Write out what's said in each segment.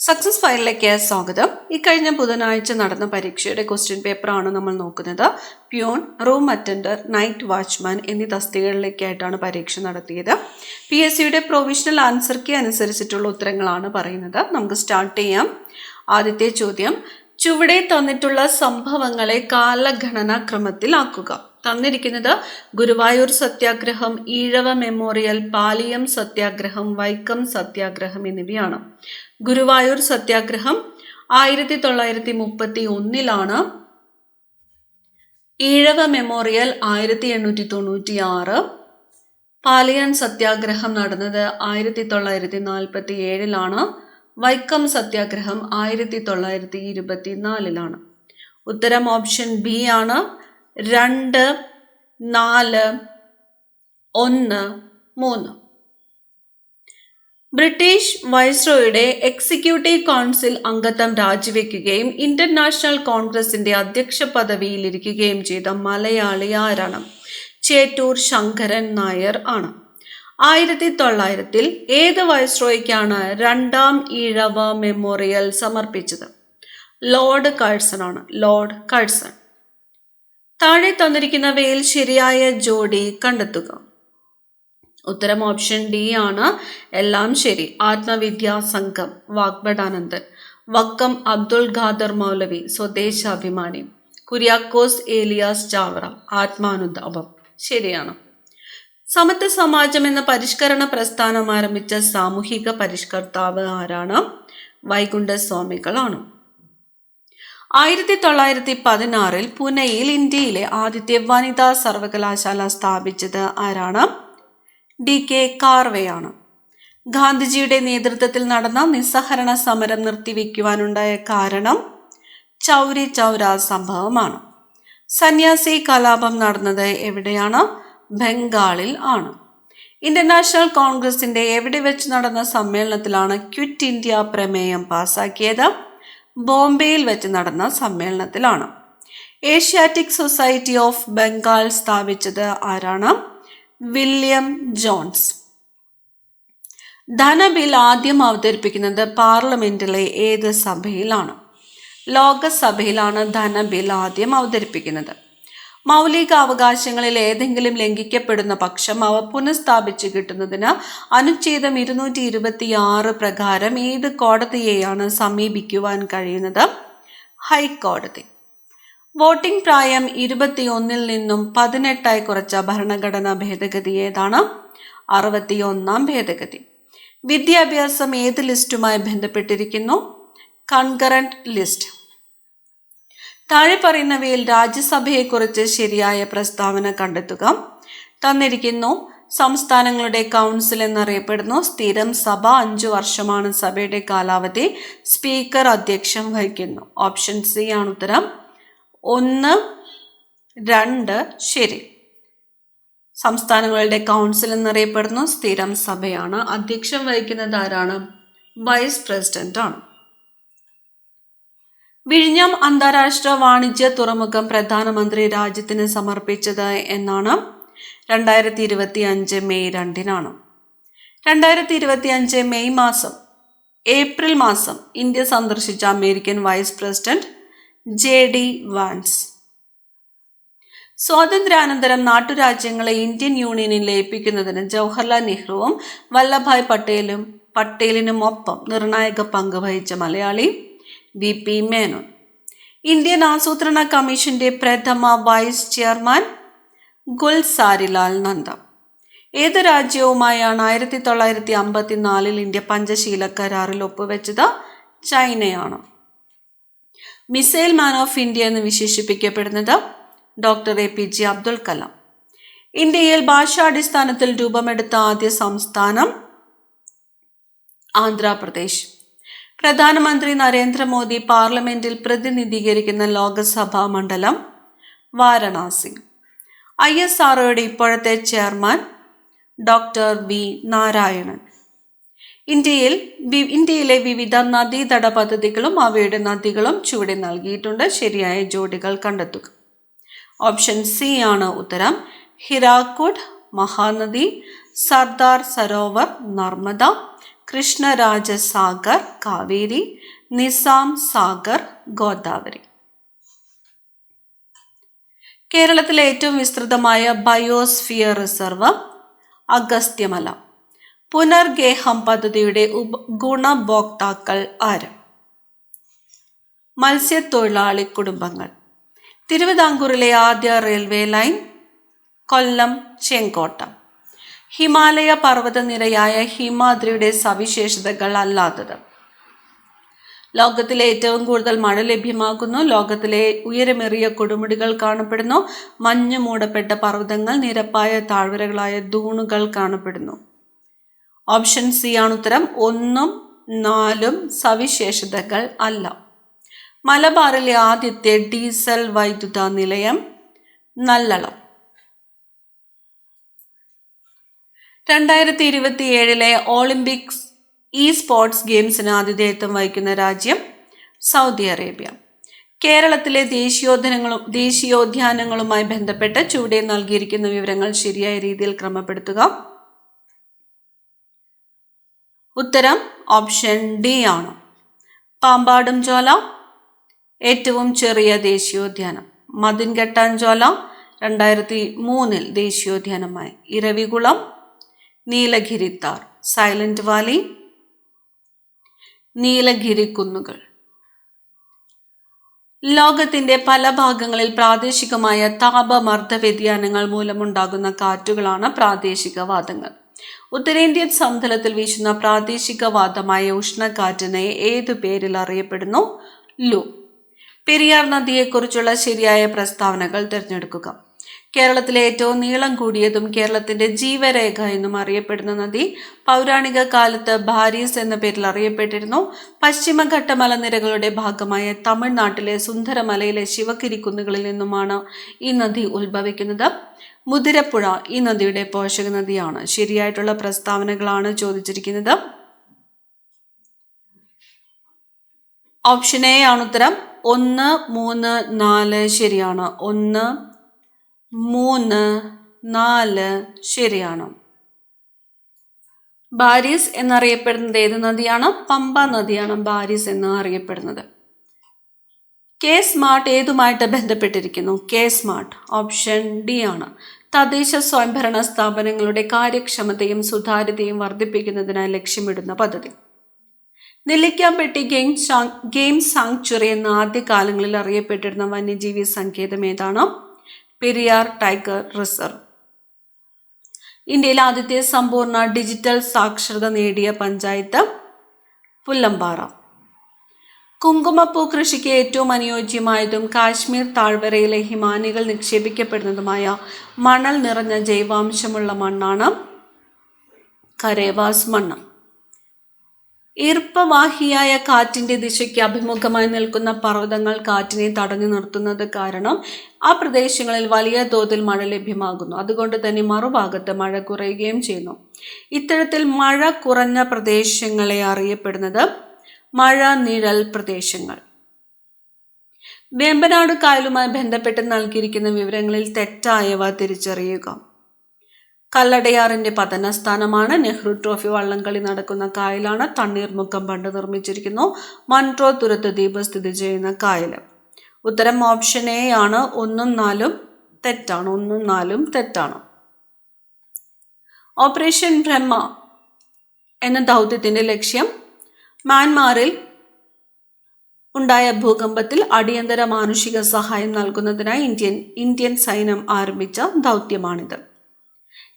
Success ഫയലിലേക്ക് സ്വാഗതം. ഇക്കഴിഞ്ഞ ബുധനാഴ്ച നടന്ന പരീക്ഷയുടെ ക്വസ്റ്റ്യൻ പേപ്പറാണ് നമ്മൾ നോക്കുന്നത്. Peon, room attender, night watchman എന്നീ തസ്തികകളിലേക്കായിട്ടാണ് പരീക്ഷ നടത്തിയത്. PSCയുടെ പ്രൊവിഷണൽ ആൻസർ കീ അനുസരിച്ചിട്ടുള്ള ഉത്തരങ്ങളാണ് പറയുന്നത്. നമുക്ക് സ്റ്റാർട്ട് ചെയ്യാം. ആദ്യത്തെ ചോദ്യം, ചുവടെ തന്നിട്ടുള്ള സംഭവങ്ങളെ കാലഗണനാ ക്രമത്തിലാക്കുക. തന്നിരിക്കുന്നത് ഗുരുവായൂർ സത്യാഗ്രഹം, ഈഴവ മെമ്മോറിയൽ, പാലിയം സത്യാഗ്രഹം, വൈക്കം സത്യാഗ്രഹം എന്നിവയാണ്. ഗുരുവായൂർ സത്യാഗ്രഹം 1931 ഈഴവ മെമ്മോറിയൽ 1896, പാലിയം സത്യാഗ്രഹം നടന്നത് 1947, വൈക്കം സത്യാഗ്രഹം 1924. ഉത്തരം ഓപ്ഷൻ ബി ആണ്. 2, 4, 1, 3. ബ്രിട്ടീഷ് വൈസ്രോയുടെ എക്സിക്യൂട്ടീവ് കൗൺസിൽ അംഗത്വം രാജിവെക്കുകയും ഇന്ത്യൻ നാഷണൽ കോൺഗ്രസിന്റെ അധ്യക്ഷ പദവിയിലിരിക്കുകയും ചെയ്ത മലയാളി ആരാണ്? ചേറ്റൂർ ശങ്കരൻ നായർ ആണ്. 1900 ഏത് വൈസ്രോയ്ക്കാണ് രണ്ടാം ഈഴവ മെമ്മോറിയൽ സമർപ്പിച്ചത്? ലോർഡ് കഴ്സൺ ആണ്. Lord Curzon. താഴെ തന്നിരിക്കുന്നവയിൽ ശരിയായ ജോഡി കണ്ടെത്തുക. ഉത്തരം ഓപ്ഷൻ ഡി ആണ്. എല്ലാം ശരി. ആത്മവിദ്യാ സംഘം, വാഗ്ഭടാനന്ദൻ. വക്കം അബ്ദുൾ ഖാദർ മൗലവി, സ്വദേശാഭിമാനി. കുര്യാക്കോസ് ഏലിയാസ് ചാവറ, ആത്മാനുതാപം. ശരിയാണ്. സമത്വ സമാജം എന്ന പരിഷ്കരണ പ്രസ്ഥാനം ആരംഭിച്ച സാമൂഹിക പരിഷ്കർത്താവ് ആരാണ്? വൈകുണ്ഠസ്വാമികളാണ്. 1916 പൂനെയിൽ ഇന്ത്യയിലെ ആദ്യത്തെ വനിതാ സർവകലാശാല സ്ഥാപിച്ചത് ആരാണ്? DK കാർവെയാണ്. ഗാന്ധിജിയുടെ നേതൃത്വത്തിൽ നടന്ന നിസ്സഹരണ സമരം നിർത്തിവെക്കുവാനുണ്ടായ കാരണം ചൗരി ചൗര സംഭവമാണ്. സന്യാസി കലാപം നടന്നത് എവിടെയാണ്? ബംഗാളിൽ ആണ്. ഇന്ത്യൻ നാഷണൽ കോൺഗ്രസിന്റെ എവിടെ വെച്ച് നടന്ന സമ്മേളനത്തിലാണ് ക്വിറ്റ് ഇന്ത്യ പ്രമേയം പാസാക്കിയത്? ബോംബെയിൽ വെച്ച് നടന്ന സമ്മേളനത്തിലാണ്. ഏഷ്യാറ്റിക് സൊസൈറ്റി ഓഫ് ബംഗാൾ സ്ഥാപിച്ചത് ആരാണ്? William Jones. ധനബിൽ ആദ്യം അവതരിപ്പിക്കുന്നത് പാർലമെന്റിലെ ഏത് സഭയിലാണ്? ലോകസഭയിലാണ് ധനബിൽ ആദ്യം അവതരിപ്പിക്കുന്നത്. മൗലിക അവകാശങ്ങളിൽ ഏതെങ്കിലും ലംഘിക്കപ്പെടുന്ന പക്ഷം അവ പുനഃസ്ഥാപിച്ചു കിട്ടുന്നതിന് അനുച്ഛേദം 226 പ്രകാരം ഏത് കോടതിയെയാണ് സമീപിക്കുവാൻ കഴിയുന്നത്? ഹൈക്കോടതി. വോട്ടിംഗ് പ്രായം 21 നിന്നും 18 കുറച്ച ഭരണഘടനാ ഭേദഗതി ഏതാണ്? 61 ഭേദഗതി. വിദ്യാഭ്യാസം ഏത് ലിസ്റ്റുമായി ബന്ധപ്പെട്ടിരിക്കുന്നു? Concurrent list. താഴെ പറയുന്നവയിൽ രാജ്യസഭയെക്കുറിച്ച് ശരിയായ പ്രസ്താവന കണ്ടെത്തുക. തന്നിരിക്കുന്നു. സംസ്ഥാനങ്ങളുടെ കൗൺസിൽ എന്നറിയപ്പെടുന്നു. സ്ഥിരം സഭ 5 വർഷമാണ് സഭയുടെ കാലാവധി. സ്പീക്കർ അധ്യക്ഷം വഹിക്കുന്നു. ഓപ്ഷൻ സി ആണ് ഉത്തരം. 1, 2 ശരി. സംസ്ഥാനങ്ങളുടെ കൗൺസിൽ എന്നറിയപ്പെടുന്നു. സ്ഥിരം സഭയാണ്. അധ്യക്ഷം വഹിക്കുന്നത് ആരാണ്? വൈസ് പ്രസിഡന്റ് ആണ്. വിഴിഞ്ഞം അന്താരാഷ്ട്ര വാണിജ്യ തുറമുഖം പ്രധാനമന്ത്രി രാജ്യത്തിന് സമർപ്പിച്ചത് എന്നാണ്? 2025 മെയ് 2 2025 മെയ് മാസം, ഏപ്രിൽ മാസം ഇന്ത്യ സന്ദർശിച്ച American vice president JD Vance. സ്വാതന്ത്ര്യാനന്തരം നാട്ടുരാജ്യങ്ങളെ ഇന്ത്യൻ യൂണിയനിൽ ലയിപ്പിക്കുന്നതിന് ജവഹർലാൽ നെഹ്റുവും വല്ലഭായ് പട്ടേലിനുമൊപ്പം നിർണായക പങ്ക് വഹിച്ച മലയാളി VP മേനോൻ. ഇന്ത്യൻ ആസൂത്രണ കമ്മീഷന്റെ പ്രഥമ വൈസ് ചെയർമാൻ ഗുൽസാരിലാൽ നന്ദ. ഏത് രാജ്യവുമായാണ് 1954 ഇന്ത്യ പഞ്ചശീല കരാറിൽ ഒപ്പുവെച്ചത്? ചൈനയാണ്. മിസൈൽ മാൻ ഓഫ് ഇന്ത്യ എന്ന് വിശേഷിപ്പിക്കപ്പെടുന്നത് ഡോക്ടർ APJ അബ്ദുൽ കലാം. ഇന്ത്യയിൽ ഭാഷാടിസ്ഥാനത്തിൽ രൂപമെടുത്ത ആദ്യ സംസ്ഥാനം ആന്ധ്രാപ്രദേശ്. പ്രധാനമന്ത്രി നരേന്ദ്രമോദി പാർലമെന്റിൽ പ്രതിനിധീകരിക്കുന്ന ലോകസഭാ മണ്ഡലം വാരണാസി. ISROയുടെ ഇപ്പോഴത്തെ ചെയർമാൻ ഡോക്ടർ V നാരായണൻ. ഇന്ത്യയിലെ വിവിധ നദീതട പദ്ധതികളും അവയുടെ നദികളും ചുവടെ നൽകിയിട്ടുണ്ട്. ശരിയായ ജോഡികൾ കണ്ടെത്തുക. ഓപ്ഷൻ സി ആണ് ഉത്തരം. ഹിരാക്കുഡ്, മഹാനദി, സർദാർ സരോവർ, നർമ്മദ, കൃഷ്ണരാജസാഗർ കാവേരി, നിസാം സാഗർ ഗോദാവരി. കേരളത്തിലെ ഏറ്റവും വിസ്തൃതമായ ബയോസ്ഫിയർ റിസർവ് അഗസ്ത്യമല. പുനർഗേഹം പദ്ധതിയുടെ ഗുണഭോക്താക്കൾ ആര്? മത്സ്യത്തൊഴിലാളി കുടുംബങ്ങൾ. തിരുവിതാംകൂറിലെ ആദ്യ റെയിൽവേ ലൈൻ കൊല്ലം ചെങ്കോട്ട. ഹിമാലയ പർവ്വതനിരയായ ഹിമാദ്രിയുടെ സവിശേഷതകൾ അല്ലാത്തത്. ലോകത്തിലെ ഏറ്റവും കൂടുതൽ മഴ ലഭ്യമാകുന്നു. ലോകത്തിലെ ഉയരമേറിയ കൊടുമുടികൾ കാണപ്പെടുന്നു. മഞ്ഞു മൂടപ്പെട്ട പർവ്വതങ്ങൾ, നിരപ്പായ താഴ്വരകളായ ദൂണുകൾ കാണപ്പെടുന്നു. ഓപ്ഷൻ സി ആണ് ഉത്തരം. 1ഉം 4ഉം സവിശേഷതകൾ അല്ല. മലബാറിലെ ആദ്യത്തെ ഡീസൽ വൈദ്യുത നിലയം നല്ലളം. 2027 ഒളിമ്പിക്സ് സ്പോർട്സ് ഗെയിംസിന് ആതിഥേയത്വം വഹിക്കുന്ന രാജ്യം സൗദി അറേബ്യ. കേരളത്തിലെ ദേശീയോദ്യാനങ്ങളുമായി ബന്ധപ്പെട്ട് ചുവടെ നൽകിയിരിക്കുന്ന വിവരങ്ങൾ ശരിയായ രീതിയിൽ ക്രമപ്പെടുത്തുക. ഉത്തരം ഓപ്ഷൻ ഡി ആണ്. പാമ്പാടുംചോല ഏറ്റവും ചെറിയ ദേശീയോദ്യാനം. മദിൻഘട്ടാഞ്ചോല 2003 ദേശീയോദ്യാനമായി. ഇരവികുളം, നീലഗിരിത്താർ, സൈലന്റ് വാലി, നീലഗിരി കുന്നുകൾ. ലോകത്തിന്റെ പല ഭാഗങ്ങളിൽ പ്രാദേശികമായ താപമർദ്ദ വ്യതിയാനങ്ങൾ മൂലമുണ്ടാകുന്ന കാറ്റുകളാണ് പ്രാദേശികവാതങ്ങൾ. ഉത്തരേന്ത്യൻ സമതലത്തിൽ വീശുന്ന പ്രാദേശികവാദമായ ഉഷ്ണക്കാറ്റിനെ ഏതു പേരിൽ അറിയപ്പെടുന്നു? ലു. പെരിയാർ നദിയെക്കുറിച്ചുള്ള ശരിയായ പ്രസ്താവനകൾ തിരഞ്ഞെടുക്കുക. കേരളത്തിലെ ഏറ്റവും നീളം കൂടിയതും കേരളത്തിന്റെ ജീവരേഖ എന്നും അറിയപ്പെടുന്ന നദി പൗരാണിക കാലത്ത് ഭാരീസ് എന്ന പേരിൽ അറിയപ്പെട്ടിരുന്നു. പശ്ചിമഘട്ട മലനിരകളുടെ ഭാഗമായ തമിഴ്നാട്ടിലെ സുന്ദരമലയിലെ ശിവഗിരി കുന്നുകളിൽ നിന്നുമാണ് ഈ നദി ഉത്ഭവിക്കുന്നത്. മുതിരപ്പുഴ ഈ നദിയുടെ പോഷക നദിയാണ്. ശരിയായിട്ടുള്ള പ്രസ്താവനകളാണ് ചോദിച്ചിരിക്കുന്നത്. ഓപ്ഷൻ എ ആണ് ഉത്തരം. 1, 3, 4 ശരിയാണ്. 1, 3, 4 ശരിയാണ്. ബാരിസ് എന്നറിയപ്പെടുന്നത് ഏത് നദിയാണ്? പമ്പ നദിയാണ് ബാരിസ് എന്ന് അറിയപ്പെടുന്നത്. കെ സ്മാർട്ട് ഏതുമായിട്ട് ബന്ധപ്പെട്ടിരിക്കുന്നു? കെ സ്മാർട്ട് ഓപ്ഷൻ ഡി ആണ്. തദ്ദേശ സ്വയംഭരണ സ്ഥാപനങ്ങളുടെ കാര്യക്ഷമതയും സുതാര്യതയും വർദ്ധിപ്പിക്കുന്നതിനായി ലക്ഷ്യമിടുന്ന പദ്ധതി. നെല്ലിക്കാമ്പെട്ടി ഗെയിം സാങ്ച്വറി എന്ന ആദ്യകാലങ്ങളിൽ അറിയപ്പെട്ടിരുന്ന വന്യജീവി സങ്കേതം ഏതാണ്? Periyar tiger reserve. ഇന്ത്യയിലെ ആദ്യത്തെ സമ്പൂർണ്ണ ഡിജിറ്റൽ സാക്ഷരത നേടിയ പഞ്ചായത്ത് പുല്ലമ്പാറ. കുങ്കുമപ്പൂ കൃഷിക്ക് ഏറ്റവും അനുയോജ്യമായതും കാശ്മീർ താഴ്വരയിലെ ഹിമാനികൾ നിക്ഷേപിക്കപ്പെടുന്നതുമായ മണൽ നിറഞ്ഞ ജൈവാംശമുള്ള മണ്ണാണ് കരേവാസ് മണ്ണ്. ഈർപ്പവാഹിയായ കാറ്റിന്റെ ദിശയ്ക്ക് അഭിമുഖമായി നിൽക്കുന്ന പർവ്വതങ്ങൾ കാറ്റിനെ തടഞ്ഞു നിർത്തുന്നത് കാരണം ആ പ്രദേശങ്ങളിൽ വലിയ തോതിൽ മഴ ലഭ്യമാകുന്നു. അതുകൊണ്ട് തന്നെ മറുഭാഗത്ത് മഴ കുറയുകയും ചെയ്യുന്നു. ഇത്തരത്തിൽ മഴ കുറഞ്ഞ പ്രദേശങ്ങളെ അറിയപ്പെടുന്നത് മഴ നിഴൽ പ്രദേശങ്ങൾ. വേമ്പനാട് കായലുമായി ബന്ധപ്പെട്ട് നൽകിയിരിക്കുന്ന വിവരങ്ങളിൽ തെറ്റായവ തിരിച്ചറിയുക. കല്ലടയാറിന്റെ പതനസ്ഥാനമാണ്. നെഹ്റു ട്രോഫി വള്ളംകളി നടക്കുന്ന കായലാണ്. തണ്ണീർമുക്കം ബണ്ട് നിർമ്മിച്ചിരിക്കുന്നു. മൺട്രോ തുരുത്ത് ദ്വീപ് സ്ഥിതി ചെയ്യുന്ന കായൽ. ഉത്തരം ഓപ്ഷൻ എ ആണ്. 1ഉം 4ഉം തെറ്റാണ്. 1ഉം 4ഉം തെറ്റാണ്. ഓപ്പറേഷൻ ബ്രഹ്മ എന്ന ദൗത്യത്തിന്റെ ലക്ഷ്യം മ്യാൻമാറിൽ ഉണ്ടായ ഭൂകമ്പത്തിൽ അടിയന്തര മാനുഷിക സഹായം നൽകുന്നതിനായി ഇന്ത്യൻ സൈന്യം ആരംഭിച്ച ദൗത്യമാണിത്.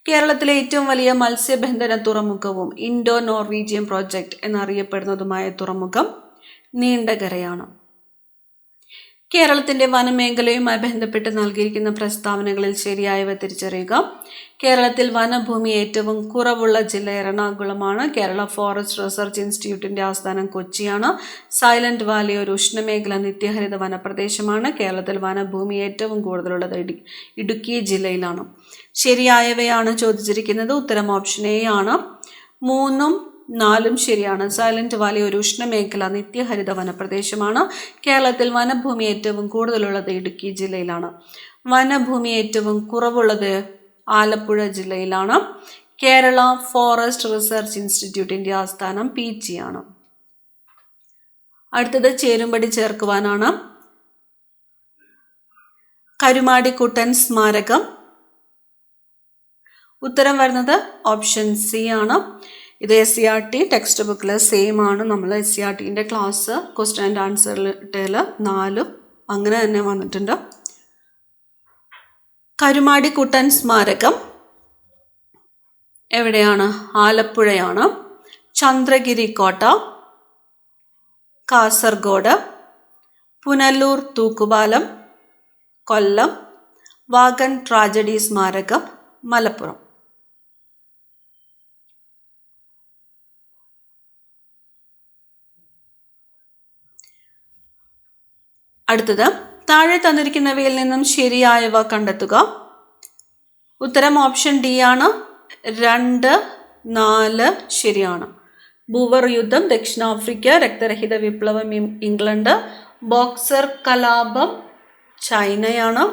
കേരളത്തിലെ ഏറ്റവും വലിയ മത്സ്യബന്ധന തുറമുഖവും ഇൻഡോ നോർവീജിയൻ പ്രോജക്റ്റ് എന്നറിയപ്പെടുന്നതുമായ തുറമുഖം നീണ്ടകരയാണ്. കേരളത്തിന്റെ വനമേഖലയുമായി ബന്ധപ്പെട്ട് നൽകിയിരിക്കുന്ന പ്രസ്താവനകളിൽ ശരിയായവ തിരിച്ചറിയുക. കേരളത്തിൽ വനഭൂമി ഏറ്റവും കുറവുള്ള ജില്ല എറണാകുളമാണ്. കേരള ഫോറസ്റ്റ് റിസർച്ച് ഇൻസ്റ്റിറ്റ്യൂട്ടിന്റെ ആസ്ഥാനം കൊച്ചിയാണ്. സൈലന്റ് വാലി ഒരു ഉഷ്ണമേഖല നിത്യഹരിത വനപ്രദേശമാണ്. കേരളത്തിൽ വനഭൂമി ഏറ്റവും കൂടുതലുള്ളത് ഇടുക്കി ജില്ലയിലാണ്. ശരിയായവയാണ് ചോദിച്ചിരിക്കുന്നത്. ഉത്തരം ഓപ്ഷൻ എ ആണ്. 3ഉം 4ഉം ശരിയാണ്. സൈലന്റ് വാലി ഒരു ഉഷ്ണമേഖല നിത്യഹരിത വനപ്രദേശമാണ്. കേരളത്തിൽ വനഭൂമി ഏറ്റവും കൂടുതലുള്ളത് ഇടുക്കി ജില്ലയിലാണ്. വനഭൂമി ഏറ്റവും കുറവുള്ളത് ആലപ്പുഴ ജില്ലയിലാണ്. കേരള ഫോറസ്റ്റ് റിസർച്ച് ഇൻസ്റ്റിറ്റ്യൂട്ടിൻ്റെ ആസ്ഥാനം പീച്ചിയാണ്. അടുത്തത് ചേരുംപടി ചേർക്കുവാനാണ്. കരുമാടിക്കുട്ടൻ സ്മാരകം. ഉത്തരം വരുന്നത് ഓപ്ഷൻ സി ആണ്. ഇത് SCERT ടെക്സ്റ്റ് ബുക്കിൽ സെയിം ആണ്. നമ്മൾ SCERTൻ്റെ ക്ലാസ് ക്വസ്റ്റ്യൻ ആൻഡ് ആൻസറിൽ 4 അങ്ങനെ തന്നെ വന്നിട്ടുണ്ട്. കരുമാടിക്കുട്ടൻ സ്മാരകം എവിടെയാണ്? ആലപ്പുഴയാണ്. ചന്ദ്രഗിരി കോട്ട കാസർഗോഡ്. പുനലൂർ തൂക്കുപാലം കൊല്ലം. വാഗൻ ട്രാജഡി സ്മാരകം മലപ്പുറം. അടുത്തത് താഴെ തന്നിരിക്കുന്നവയിൽ നിന്നും ശരിയായവ കണ്ടെത്തുക. ഉത്തരം ഓപ്ഷൻ ഡി ആണ്. 2, 4 ശരിയാണ്. ബൂവർ യുദ്ധം ദക്ഷിണാഫ്രിക്ക. രക്തരഹിത വിപ്ലവം ഇംഗ്ലണ്ട്. ബോക്സർ കലാപം ചൈനയാണ്.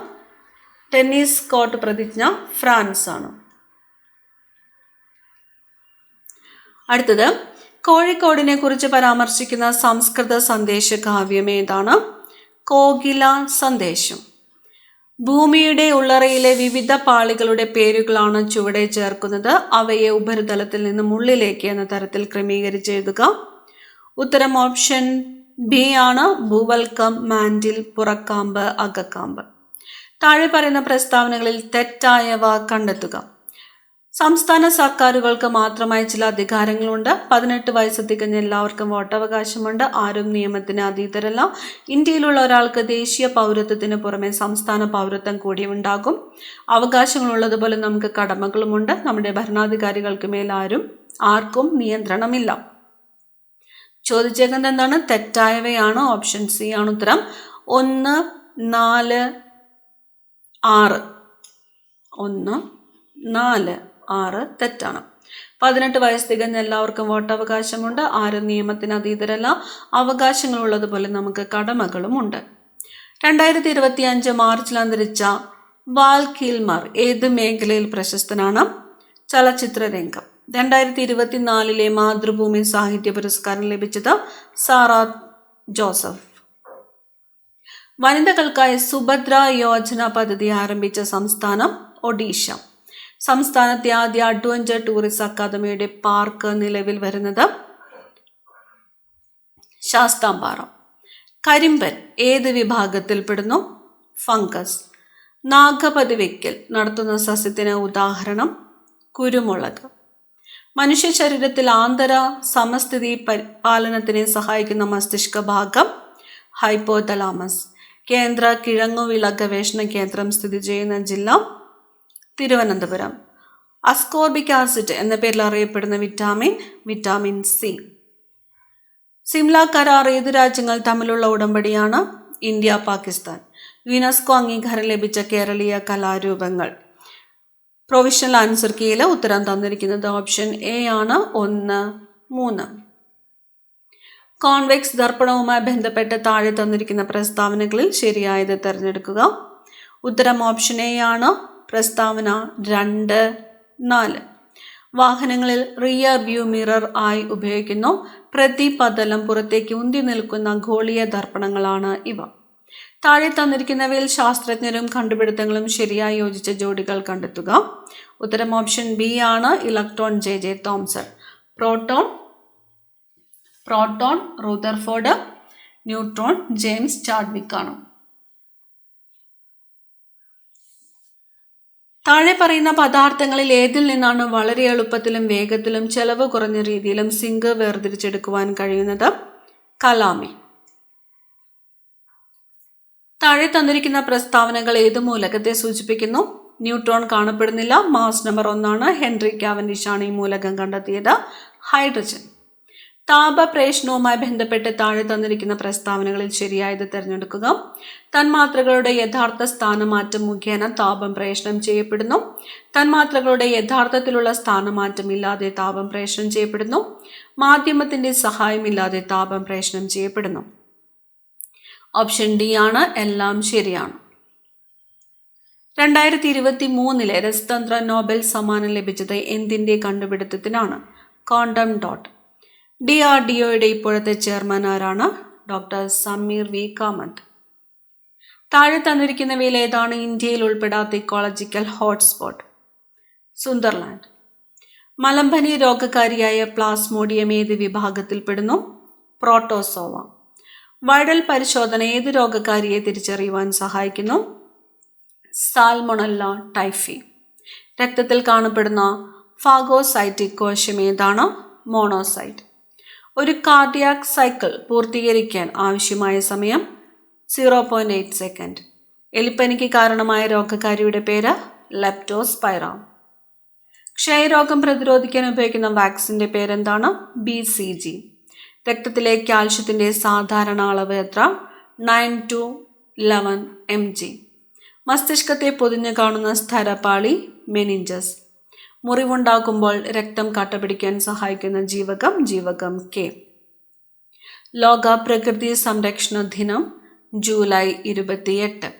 ടെന്നീസ് കോർട്ട് പ്രതിജ്ഞ ഫ്രാൻസ് ആണ്. അടുത്തത് കോഴിക്കോടിനെ കുറിച്ച് പരാമർശിക്കുന്ന സംസ്കൃത സന്ദേശ കാവ്യം ഏതാണ്? കോകില സന്ദേശം. ഭൂമിയുടെ ഉള്ളറയിലെ വിവിധ പാളികളുടെ പേരുകളാണ് ചുവടെ ചേർക്കുന്നത്. അവയെ ഉപരിതലത്തിൽ നിന്നും ഉള്ളിലേക്ക് എന്ന തരത്തിൽ ക്രമീകരിച്ച് എഴുതുക. ഉത്തരം ഓപ്ഷൻ ബി ആണ്. ഭൂവൽക്കം, മാൻഡിൽ, പുറക്കാമ്പ്, അകക്കാമ്പ്. താഴെ പറയുന്ന പ്രസ്താവനകളിൽ തെറ്റായവ കണ്ടെത്തുക. സംസ്ഥാന സർക്കാരുകൾക്ക് മാത്രമായി ചില അധികാരങ്ങളുണ്ട്. 18 വയസ്സ് തികഞ്ഞ എല്ലാവർക്കും വോട്ടവകാശമുണ്ട്. ആരും നിയമത്തിന് അതീതരല്ല. ഇന്ത്യയിലുള്ള ഒരാൾക്ക് ദേശീയ പൗരത്വത്തിന് പുറമെ സംസ്ഥാന പൗരത്വം കൂടി ഉണ്ടാകും. അവകാശങ്ങളുള്ളതുപോലെ നമുക്ക് കടമകളുമുണ്ട്. നമ്മുടെ ഭരണാധികാരികൾക്ക് മേൽ ആർക്കും നിയന്ത്രണമില്ല. ചോദിച്ചേക്കുന്നത് എന്താണ്? തെറ്റായവയാണ്. ഓപ്ഷൻ സി ആണ് ഉത്തരം. 1, 4, 6. 1, 4, 6 തെറ്റാണ്. 18 വയസ്സ് തികഞ്ഞ എല്ലാവർക്കും വോട്ടവകാശമുണ്ട്. ആരും നിയമത്തിന് അതീതരല്ല. അവകാശങ്ങളുള്ളതുപോലെ നമുക്ക് കടമകളുമുണ്ട്. 2025 മാർച്ചിൽ അന്തരിച്ച വാൽ കിൽമർ ഏത് മേഖലയിൽ പ്രശസ്തനാണ്? ചലച്ചിത്ര രംഗം. 2024 മാതൃഭൂമി സാഹിത്യ പുരസ്കാരം ലഭിച്ചത് സാറ ജോസഫ്. വനിതകൾക്കായി സുഭദ്ര യോജന പദ്ധതി ആരംഭിച്ച സംസ്ഥാനം ഒഡീഷ. സംസ്ഥാനത്തെ ആദ്യ അഡ്വഞ്ചർ ടൂറിസ്റ്റ് അക്കാദമിയുടെ പാർക്ക് നിലവിൽ വരുന്നത് ശാസ്താംപാറ. കരിമ്പൻ ഏത് വിഭാഗത്തിൽപ്പെടുന്നു? ഫംഗസ്. നാഗപതി വെക്കൽ നടത്തുന്ന സസ്യത്തിന് ഉദാഹരണം കുരുമുളക്. മനുഷ്യ ശരീരത്തിൽ ആന്തര സമസ്ഥിതി പാലനത്തിനെ സഹായിക്കുന്ന മസ്തിഷ്ക ഭാഗം ഹൈപ്പോതലാമസ്. കേന്ദ്ര കിഴങ്ങുവിള ഗവേഷണ കേന്ദ്രം സ്ഥിതി ചെയ്യുന്ന ജില്ല തിരുവനന്തപുരം. അസ്കോർബിക് ആസിഡ് എന്ന പേരിൽ അറിയപ്പെടുന്ന വിറ്റാമിൻ സി. സിംല കരാർ ഏത് രാജ്യങ്ങൾ തമ്മിലുള്ള ഉടമ്പടിയാണ്? ഇന്ത്യ പാകിസ്ഥാൻ. യുനെസ്കോ അംഗീകാരം ലഭിച്ച കേരളീയ കലാരൂപങ്ങൾ. പ്രൊവിഷണൽ ആൻസർ കീയിൽ ഉത്തരം തന്നിരിക്കുന്നത് ഓപ്ഷൻ എ ആണ്. 1, 3. കോൺവെക്സ് ദർപ്പണവുമായി ബന്ധപ്പെട്ട് താഴെ തന്നിരിക്കുന്ന പ്രസ്താവനകളിൽ ശരിയായത് തിരഞ്ഞെടുക്കുക. ഉത്തരം ഓപ്ഷൻ എ ആണ്. പ്രസ്താവന 2, 4. വാഹനങ്ങളിൽ റിയർ വ്യൂ മിറർ ആയി ഉപയോഗിക്കുന്നു. പ്രതിപതലം പുറത്തേക്ക് ഉന്തി നിൽക്കുന്ന ഗോളീയ ദർപ്പണങ്ങളാണ് ഇവ. താഴെ തന്നിരിക്കുന്നവയിൽ ശാസ്ത്രജ്ഞരും കണ്ടുപിടുത്തങ്ങളും ശരിയായി യോജിച്ച ജോഡികൾ കണ്ടെത്തുക. ഉത്തരം ഓപ്ഷൻ ബി ആണ്. Electron J.J. Thomson. Proton Rutherford. Neutron James Chadwick ആണ്. താഴെ പറയുന്ന പദാർത്ഥങ്ങളിൽ ഏതിൽ നിന്നാണ് വളരെ എളുപ്പത്തിലും വേഗത്തിലും ചെലവ് കുറഞ്ഞ രീതിയിലും സിങ്ക് വേർതിരിച്ചെടുക്കുവാൻ കഴിയുന്നത്? കലാമി. താഴെ തന്നിരിക്കുന്ന പ്രസ്താവനകൾ ഏത് മൂലകത്തെ സൂചിപ്പിക്കുന്നു? ന്യൂട്രോൺ കാണപ്പെടുന്നില്ല. മാസ് നമ്പർ 1 ആണ്. ഹെൻറി കാവൻഡിഷ് ആണ് ഈ മൂലകം കണ്ടെത്തിയത്. ഹൈഡ്രജൻ. താപപ്രേഷണവുമായി ബന്ധപ്പെട്ട് താഴെ തന്നിരിക്കുന്ന പ്രസ്താവനകളിൽ ശരിയായത് തിരഞ്ഞെടുക്കുക. തന്മാത്രകളുടെ യഥാർത്ഥ സ്ഥാനമാറ്റം മുഖേന താപം പ്രേഷണം ചെയ്യപ്പെടുന്നു. തന്മാത്രകളുടെ യഥാർത്ഥത്തിലുള്ള സ്ഥാനമാറ്റം ഇല്ലാതെ താപം പ്രേഷണം ചെയ്യപ്പെടുന്നു. മാധ്യമത്തിന്റെ സഹായമില്ലാതെ താപം പ്രേഷണം ചെയ്യപ്പെടുന്നു. ഓപ്ഷൻ ഡി ആണ്. എല്ലാം ശരിയാണ്. 2023 രസതന്ത്ര നോബൽ സമ്മാനം ലഭിച്ചത് എന്തിൻ്റെ കണ്ടുപിടുത്തത്തിനാണ്? Quantum dot. DRDOയുടെ ഇപ്പോഴത്തെ ചെയർമാൻ ആരാണ്? Doctor Sameer V Kamat. താഴെ തന്നിരിക്കുന്നവയിൽ ഏതാണ് ഇന്ത്യയിൽ ഉൾപ്പെടാത്ത ഇക്കോളജിക്കൽ ഹോട്ട്സ്പോട്ട്? സുന്ദർലാൻഡ്. മലമ്പനി രോഗകാരിയായ പ്ലാസ്മോഡിയം ഏത് വിഭാഗത്തിൽപ്പെടുന്നു? പ്രോട്ടോസോവ. വൈറൽ പരിശോധന ഏത് രോഗകാരിയെ തിരിച്ചറിയുവാൻ സഹായിക്കുന്നു? Salmonella typhi. രക്തത്തിൽ കാണപ്പെടുന്ന ഫാഗോസൈറ്റിക് കോശം ഏതാണ്? മോണോസൈറ്റ്. ഒരു കാർഡിയാക് സൈക്കിൾ പൂർത്തീകരിക്കാൻ ആവശ്യമായ സമയം 0.8 സെക്കൻഡ്. എലിപ്പനിക്ക് കാരണമായ രോഗകാരിയുടെ പേര് ലെപ്റ്റോസ്പൈറ. ക്ഷയരോഗം പ്രതിരോധിക്കാൻ ഉപയോഗിക്കുന്ന വാക്സിൻ്റെ പേരെന്താണ്? BCG. രക്തത്തിലെ കാൽഷ്യത്തിൻ്റെ സാധാരണ അളവ് എത്ര? 9 to 11 mg. മസ്തിഷ്കത്തെ പൊതിഞ്ഞു കാണുന്ന സ്ഥലപാളി മെനിഞ്ചസ്. മുറിവുണ്ടാകുമ്പോൾ രക്തം കട്ടപിടിക്കാൻ സഹായിക്കുന്ന ജീവകം K. ലോക പ്രകൃതി സംരക്ഷണ ദിനം ജൂലൈ 28.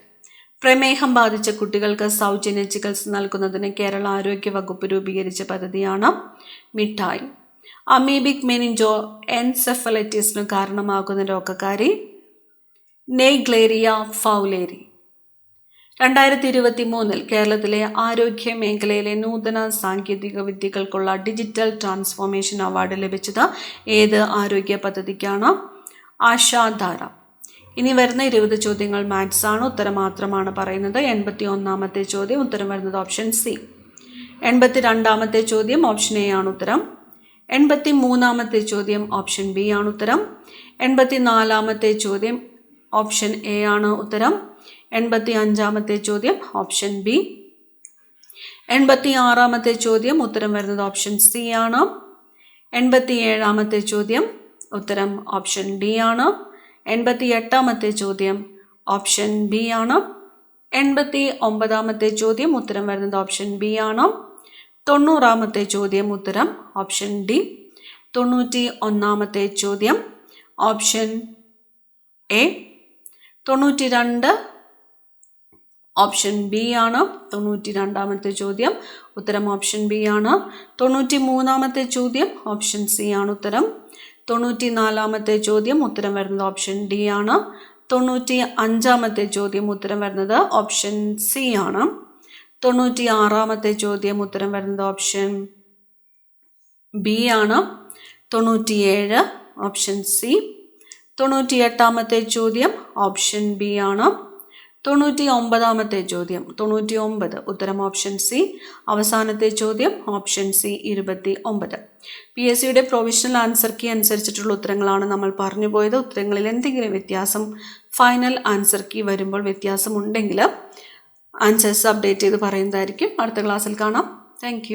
പ്രമേഹം ബാധിച്ച കുട്ടികൾക്ക് സൗജന്യ ചികിത്സ നൽകുന്നതിന് കേരള ആരോഗ്യ വകുപ്പ് രൂപീകരിച്ച പദ്ധതിയാണ് മിഠായി. അമീബിക് മെനിഞ്ചോ എൻസെഫലൈറ്റിസിന് കാരണമാകുന്ന രോഗകാരി നെയ്ഗ്ലേറിയ ഫൗലേരി. 2023 കേരളത്തിലെ ആരോഗ്യ മേഖലയിലെ നൂതന സാങ്കേതിക വിദ്യകൾക്കുള്ള ഡിജിറ്റൽ ട്രാൻസ്ഫോർമേഷൻ അവാർഡ് ലഭിച്ചത് ഏത് ആരോഗ്യ പദ്ധതിക്കാണ്? ആശാധാര. ഇനി വരുന്ന 20 ചോദ്യങ്ങൾ മാത്സ് ആണ്. ഉത്തരം മാത്രമാണ് പറയുന്നത്. 81ാമത്തെ ചോദ്യം ഉത്തരം വരുന്നത് ഓപ്ഷൻ സി. 82ാമത്തെ ചോദ്യം ഓപ്ഷൻ എ ആണ് ഉത്തരം. 83ാമത്തെ ചോദ്യം ഓപ്ഷൻ ബി ആണ് ഉത്തരം. 84ാമത്തെ ചോദ്യം ഓപ്ഷൻ എ ആണ് ഉത്തരം. 85ാമത്തെ ചോദ്യം ഓപ്ഷൻ ബി. 86ാമത്തെ ചോദ്യം ഉത്തരം വരുന്നത് ഓപ്ഷൻ സി ആണ്. 87ാമത്തെ ചോദ്യം ഉത്തരം ഓപ്ഷൻ ഡി ആണ്. 88ാമത്തെ ചോദ്യം ഓപ്ഷൻ ബി ആണ്. 89ാമത്തെ ചോദ്യം ഉത്തരം വരുന്നത് ഓപ്ഷൻ ബി ആണ്. 90ാമത്തെ ചോദ്യം ഉത്തരം ഓപ്ഷൻ ഡി. 91ാമത്തെ ചോദ്യം ഓപ്ഷൻ എ. 92 ഓപ്ഷൻ ബി ആണ്. 92ാമത്തെ ചോദ്യം ഉത്തരം ഓപ്ഷൻ ബി ആണ്. 93ാമത്തെ ചോദ്യം ഓപ്ഷൻ സി ആണ് ഉത്തരം. 94ാമത്തെ ചോദ്യം ഉത്തരം വരുന്നത് ഓപ്ഷൻ ഡി ആണ്. 95ാമത്തെ ചോദ്യം ഉത്തരം വരുന്നത് ഓപ്ഷൻ സി ആണ്. 96ാമത്തെ ചോദ്യം ഉത്തരം വരുന്നത് ഓപ്ഷൻ ബി ആണ്. 97 ഓപ്ഷൻ സി. 98ാമത്തെ ചോദ്യം ഓപ്ഷൻ ബി ആണ്. 99ാമത്തെ ചോദ്യം 99 ഉത്തരം ഓപ്ഷൻ സി. അവസാനത്തെ ചോദ്യം ഓപ്ഷൻ സി 29. PSCയുടെ പ്രൊവിഷണൽ ആൻസർ കീ അനുസരിച്ചിട്ടുള്ള ഉത്തരങ്ങളാണ് നമ്മൾ പറഞ്ഞു പോയത്. ഉത്തരങ്ങളിൽ എന്തെങ്കിലും വ്യത്യാസം ഫൈനൽ ആൻസർ കീ വരുമ്പോൾ വ്യത്യാസമുണ്ടെങ്കിൽ ആൻസേഴ്സ് അപ്ഡേറ്റ് ചെയ്ത് പറയുന്നതായിരിക്കും. അടുത്ത ക്ലാസ്സിൽ കാണാം. താങ്ക്